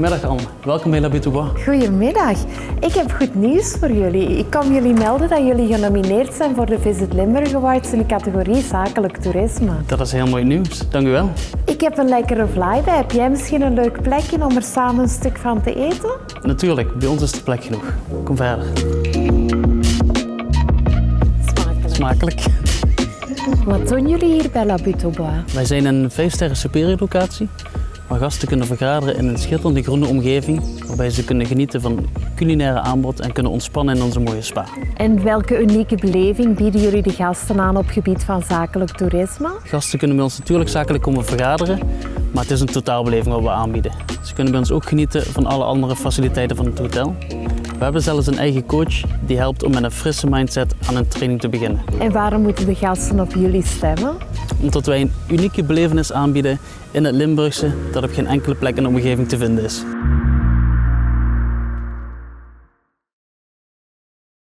Goedemiddag Anne, welkom bij L'Habit au Bois. Goedemiddag. Ik heb goed nieuws voor jullie. Ik kom jullie melden dat jullie genomineerd zijn voor de Visit Limburg Awards in de categorie zakelijk toerisme. Dat is heel mooi nieuws, dank u wel. Ik heb een lekkere vlaai bij. Heb jij misschien een leuk plekje om er samen een stuk van te eten? Natuurlijk, bij ons is er plek genoeg. Kom verder. Smakelijk. Smakelijk. Wat doen jullie hier bij L'Habit au Bois? Wij zijn een 5-sterren superieur locatie waar gasten kunnen vergaderen in een schitterende groene omgeving waarbij ze kunnen genieten van culinaire aanbod en kunnen ontspannen in onze mooie spa. En welke unieke beleving bieden jullie de gasten aan op gebied van zakelijk toerisme? Gasten kunnen bij ons natuurlijk zakelijk komen vergaderen, maar het is een totaalbeleving wat we aanbieden. Ze kunnen bij ons ook genieten van alle andere faciliteiten van het hotel. We hebben zelfs een eigen coach die helpt om met een frisse mindset aan een training te beginnen. En waarom moeten de gasten op jullie stemmen? Omdat wij een unieke belevenis aanbieden in het Limburgse dat op geen enkele plek in de omgeving te vinden is.